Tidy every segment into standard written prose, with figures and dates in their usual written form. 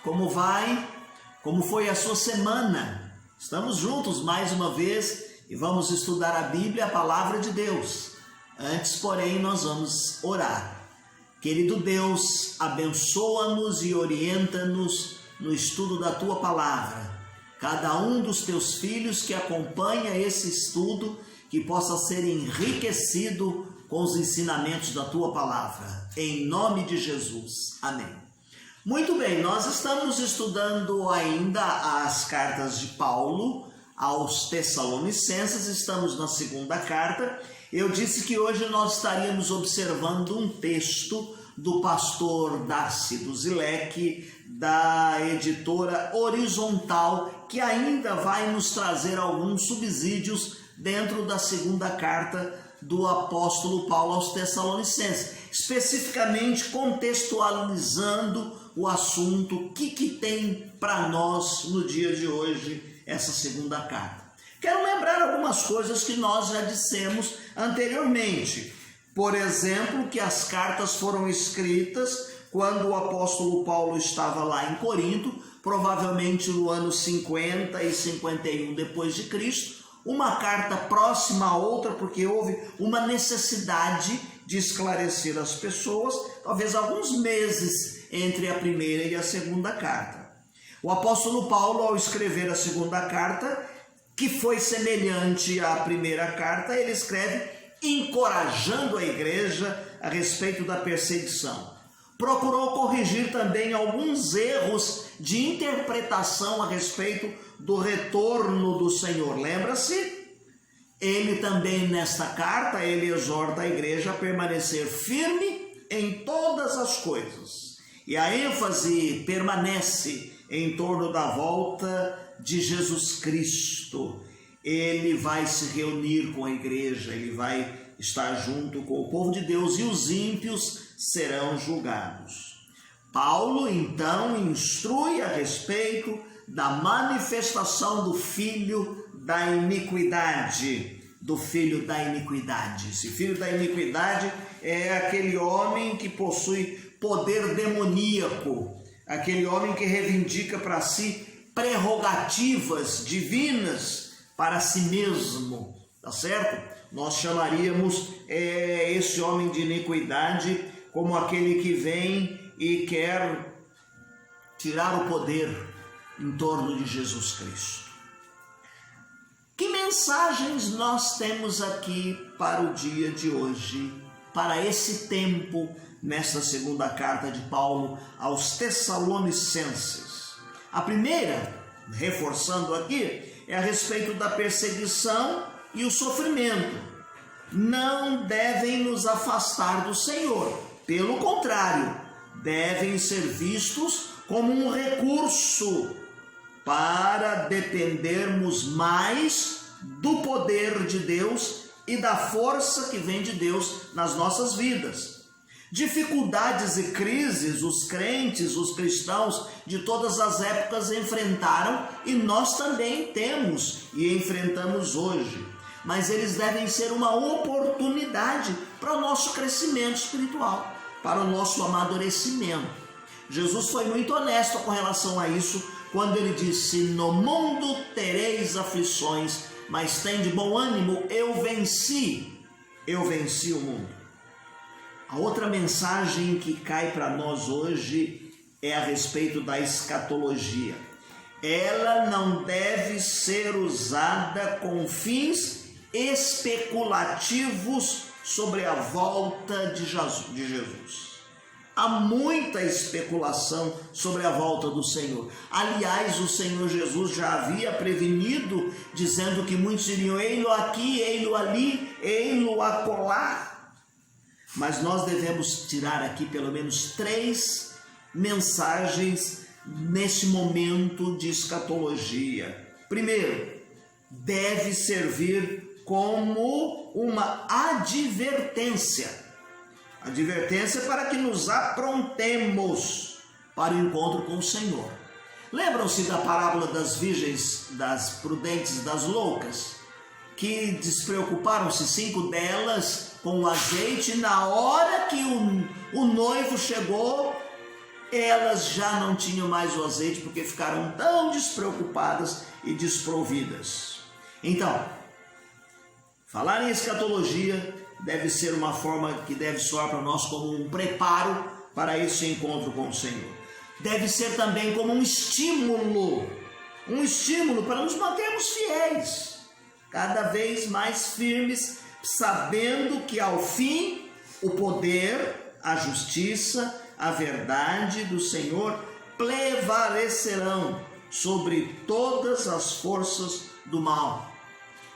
Como vai? Como foi a sua semana? Estamos juntos mais uma vez e vamos estudar a Bíblia, a Palavra de Deus. Antes, porém, nós vamos orar. Querido Deus, abençoa-nos e orienta-nos no estudo da Tua Palavra. Cada um dos Teus filhos que acompanha esse estudo, que possa ser enriquecido com os ensinamentos da Tua Palavra. Em nome de Jesus. Amém. Muito bem, nós estamos estudando ainda as cartas de Paulo aos Tessalonicenses, estamos na segunda carta. Eu disse que hoje nós estaríamos observando um texto do pastor Darcy Duzilek, da editora Horizontal, que ainda vai nos trazer alguns subsídios dentro da segunda carta do apóstolo Paulo aos Tessalonicenses, especificamente contextualizando o assunto, o que tem para nós no dia de hoje essa segunda carta. Quero lembrar algumas coisas que nós já dissemos anteriormente. Por exemplo, que as cartas foram escritas quando o apóstolo Paulo estava lá em Corinto, provavelmente no ano 50 e 51 depois de Cristo, uma carta próxima a outra, porque houve uma necessidade de esclarecer as pessoas, talvez alguns meses entre a primeira e a segunda carta. O apóstolo Paulo, ao escrever a segunda carta, que foi semelhante à primeira carta, ele escreve encorajando a igreja a respeito da perseguição. Procurou corrigir também alguns erros de interpretação a respeito do retorno do Senhor. Lembra-se? Ele também, nesta carta, ele exorta a igreja a permanecer firme em todas as coisas. E a ênfase permanece em torno da volta de Jesus Cristo. Ele vai se reunir com a igreja, ele vai estar junto com o povo de Deus e os ímpios serão julgados. Paulo, então, instrui a respeito da manifestação do filho da iniquidade, Esse filho da iniquidade é aquele homem que possui poder demoníaco, aquele homem que reivindica para si prerrogativas divinas para si mesmo, tá certo? Nós chamaríamos esse homem de iniquidade como aquele que vem e quer tirar o poder em torno de Jesus Cristo. Que mensagens nós temos aqui para o dia de hoje, para esse tempo, nesta segunda carta de Paulo aos Tessalonicenses? A primeira, reforçando aqui, é a respeito da perseguição e o sofrimento. Não devem nos afastar do Senhor. Pelo contrário, devem ser vistos como um recurso para dependermos mais do poder de Deus e da força que vem de Deus nas nossas vidas. Dificuldades e crises os crentes, os cristãos de todas as épocas enfrentaram e nós também temos e enfrentamos hoje. Mas eles devem ser uma oportunidade para o nosso crescimento espiritual, para o nosso amadurecimento. Jesus foi muito honesto com relação a isso quando ele disse: no mundo tereis aflições, mas tende bom ânimo, eu venci o mundo. A outra mensagem que cai para nós hoje é a respeito da escatologia. Ela não deve ser usada com fins especulativos sobre a volta de Jesus. Há muita especulação sobre a volta do Senhor. Aliás, o Senhor Jesus já havia prevenido, dizendo que muitos iriam ei-lo aqui, ei-lo ali, ei-lo acolá. Mas nós devemos tirar aqui pelo menos 3 mensagens nesse momento de escatologia. Primeiro, deve servir como uma advertência. Advertência para que nos aprontemos para o encontro com o Senhor. Lembram-se da parábola das virgens, das prudentes e das loucas? Que despreocuparam-se 5 delas com o azeite, e na hora que o noivo chegou, elas já não tinham mais o azeite porque ficaram tão despreocupadas e desprovidas. Então, falar em escatologia deve ser uma forma que deve soar para nós como um preparo para esse encontro com o Senhor. Deve ser também como um estímulo para nos mantermos fiéis, cada vez mais firmes, sabendo que ao fim o poder, a justiça, a verdade do Senhor prevalecerão sobre todas as forças do mal.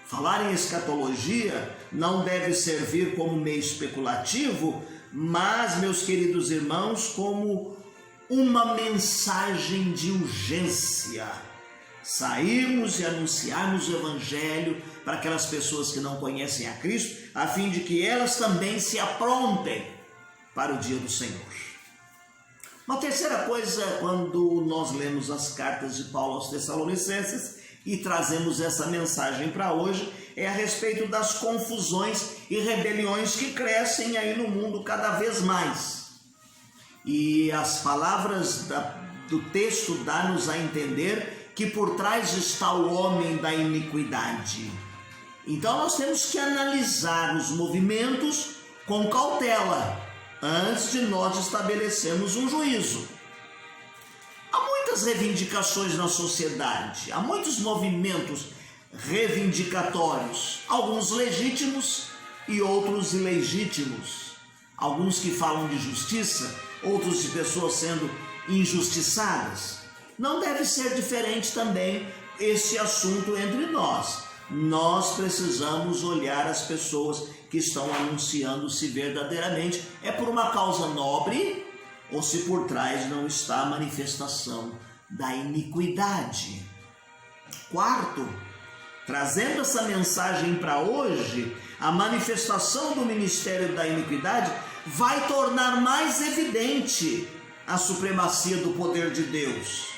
Falar em escatologia não deve servir como meio especulativo, mas, meus queridos irmãos, como uma mensagem de urgência. Sairmos e anunciarmos o Evangelho para aquelas pessoas que não conhecem a Cristo, a fim de que elas também se aprontem para o dia do Senhor. Uma terceira coisa, quando nós lemos as cartas de Paulo aos Tessalonicenses e trazemos essa mensagem para hoje, é a respeito das confusões e rebeliões que crescem aí no mundo cada vez mais. E as palavras do texto dão-nos a entender que por trás está o homem da iniquidade. Então nós temos que analisar os movimentos com cautela antes de nós estabelecermos um juízo. Há muitas reivindicações na sociedade, há muitos movimentos reivindicatórios, alguns legítimos e outros ilegítimos, alguns que falam de justiça, outros de pessoas sendo injustiçadas. Não deve ser diferente também esse assunto entre nós. Nós precisamos olhar as pessoas que estão anunciando se verdadeiramente é por uma causa nobre ou se por trás não está a manifestação da iniquidade. Quarto, trazendo essa mensagem para hoje, a manifestação do ministério da iniquidade vai tornar mais evidente a supremacia do poder de Deus.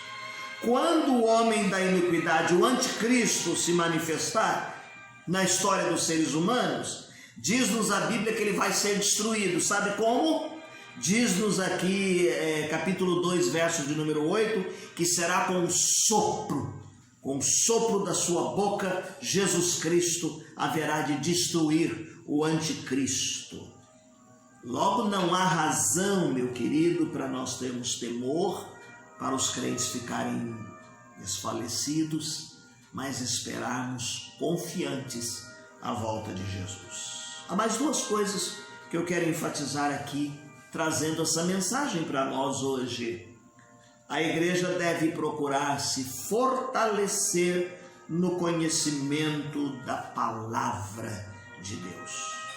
Quando o homem da iniquidade, o anticristo, se manifestar na história dos seres humanos, diz-nos a Bíblia que ele vai ser destruído. Sabe como? Diz-nos aqui, capítulo 2, verso de número 8, que será com o sopro da sua boca, Jesus Cristo haverá de destruir o anticristo. Logo, não há razão, meu querido, para nós termos temor, para os crentes ficarem desfalecidos, mas esperarmos confiantes a volta de Jesus. Há mais duas coisas que eu quero enfatizar aqui, trazendo essa mensagem para nós hoje. A igreja deve procurar se fortalecer no conhecimento da palavra de Deus.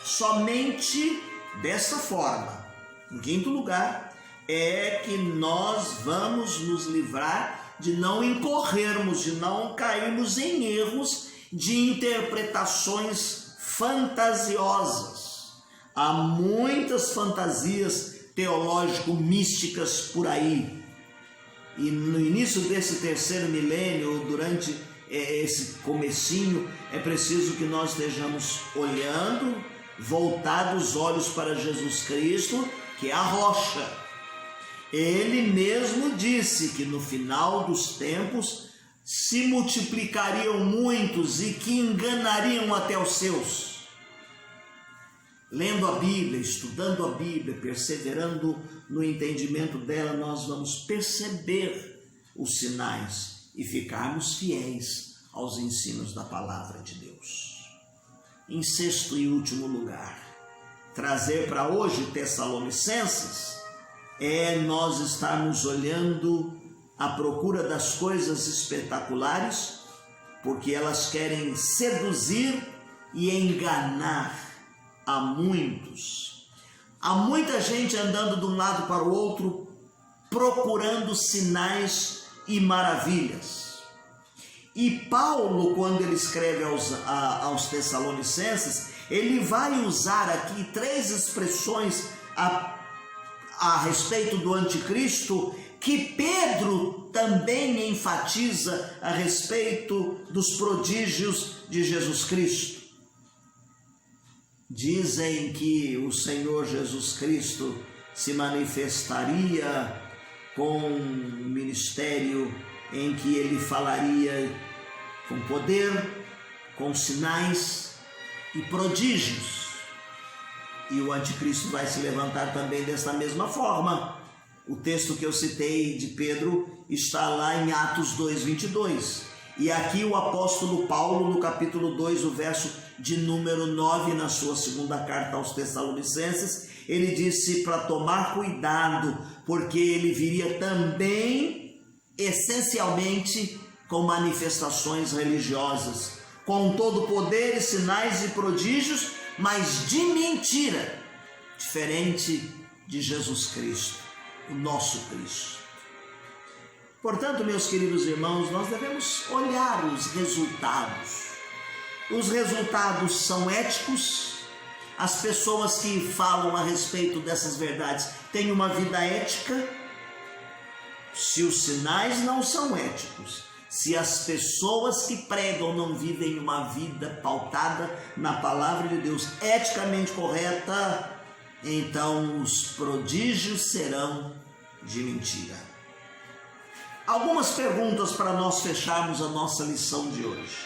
Somente dessa forma, em quinto lugar, é que nós vamos nos livrar de não incorrermos, de não cairmos em erros de interpretações fantasiosas. Há muitas fantasias teológico-místicas por aí. E no início desse terceiro milênio, durante esse comecinho, é preciso que nós estejamos olhando, voltados os olhos para Jesus Cristo, que é a rocha. Ele mesmo disse que no final dos tempos se multiplicariam muitos e que enganariam até os seus. Lendo a Bíblia, estudando a Bíblia, perseverando no entendimento dela, nós vamos perceber os sinais e ficarmos fiéis aos ensinos da palavra de Deus. Em sexto e último lugar, trazer para hoje Tessalonicenses é nós estarmos olhando à procura das coisas espetaculares, porque elas querem seduzir e enganar a muitos. Há muita gente andando de um lado para o outro, procurando sinais e maravilhas. E Paulo, quando ele escreve aos Tessalonicenses, ele vai usar aqui três expressões a respeito do anticristo, que Pedro também enfatiza a respeito dos prodígios de Jesus Cristo. Dizem que o Senhor Jesus Cristo se manifestaria com um ministério em que ele falaria com poder, com sinais e prodígios. E o anticristo vai se levantar também desta mesma forma. O texto que eu citei de Pedro está lá em Atos 2:22. E aqui o apóstolo Paulo, no capítulo 2, o verso de número 9, na sua segunda carta aos Tessalonicenses, ele disse para tomar cuidado, porque ele viria também, essencialmente, com manifestações religiosas, com todo poder, sinais e prodígios, mas de mentira, diferente de Jesus Cristo, o nosso Cristo. Portanto, meus queridos irmãos, nós devemos olhar os resultados. Os resultados são éticos. As pessoas que falam a respeito dessas verdades têm uma vida ética. Se os sinais não são éticos, se as pessoas que pregam não vivem uma vida pautada na palavra de Deus, eticamente correta, então os prodígios serão de mentira. Algumas perguntas para nós fecharmos a nossa lição de hoje.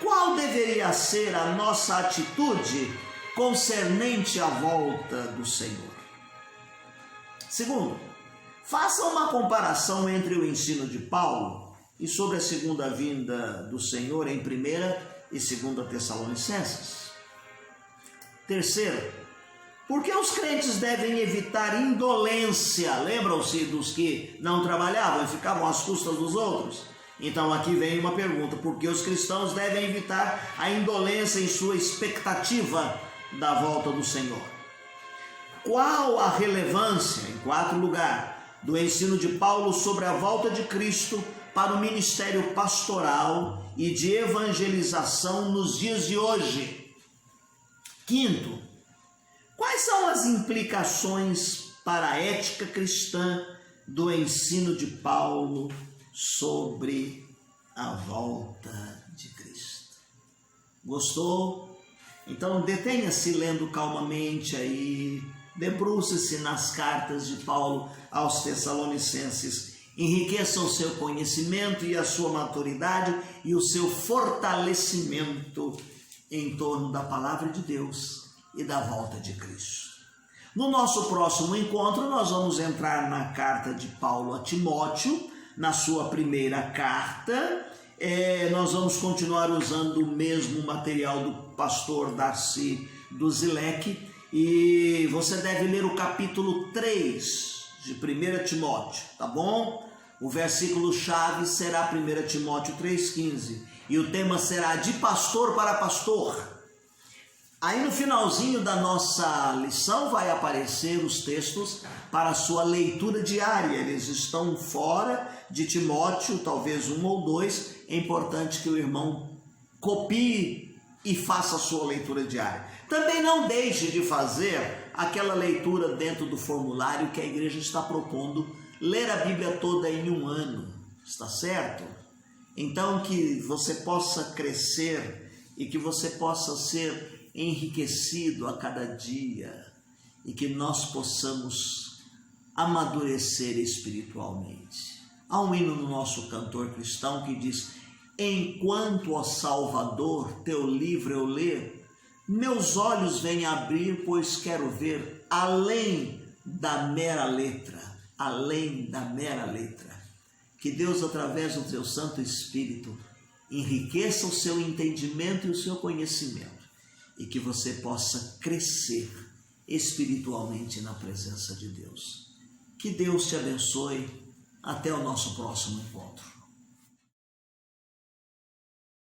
Qual deveria ser a nossa atitude concernente à volta do Senhor? Segundo, faça uma comparação entre o ensino de Paulo e sobre a segunda vinda do Senhor em 1ª e 2ª Tessalonicenses. Terceiro, por que os crentes devem evitar indolência? Lembram-se dos que não trabalhavam e ficavam às custas dos outros? Então aqui vem uma pergunta: por que os cristãos devem evitar a indolência em sua expectativa da volta do Senhor? Qual a relevância, em quarto lugar, do ensino de Paulo sobre a volta de Cristo para o ministério pastoral e de evangelização nos dias de hoje? Quinto, quais são as implicações para a ética cristã do ensino de Paulo sobre a volta de Cristo? Gostou? Então detenha-se lendo calmamente aí, debruce-se nas cartas de Paulo aos Tessalonicenses, enriqueça o seu conhecimento e a sua maturidade e o seu fortalecimento em torno da palavra de Deus e da volta de Cristo. No nosso próximo encontro, nós vamos entrar na carta de Paulo a Timóteo, na sua primeira carta. Nós vamos continuar usando o mesmo material do pastor Darcy do Zilek, e você deve ler o capítulo 3 de 1 Timóteo, tá bom? O versículo-chave será 1 Timóteo 3,15, e o tema será de pastor para pastor. Aí no finalzinho da nossa lição vai aparecer os textos para a sua leitura diária. Eles estão fora de Timóteo, talvez 1 ou 2. É importante que o irmão copie e faça a sua leitura diária. Também não deixe de fazer aquela leitura dentro do formulário que a igreja está propondo, ler a Bíblia toda em 1 ano, está certo? Então que você possa crescer e que você possa ser enriquecido a cada dia e que nós possamos amadurecer espiritualmente. Há um hino no nosso cantor cristão que diz: enquanto, ó Salvador, teu livro eu ler, meus olhos vêm abrir, pois quero ver além da mera letra, além da mera letra. Que Deus, através do teu Santo Espírito, enriqueça o seu entendimento e o seu conhecimento, e que você possa crescer espiritualmente na presença de Deus. Que Deus te abençoe. Até o nosso próximo encontro.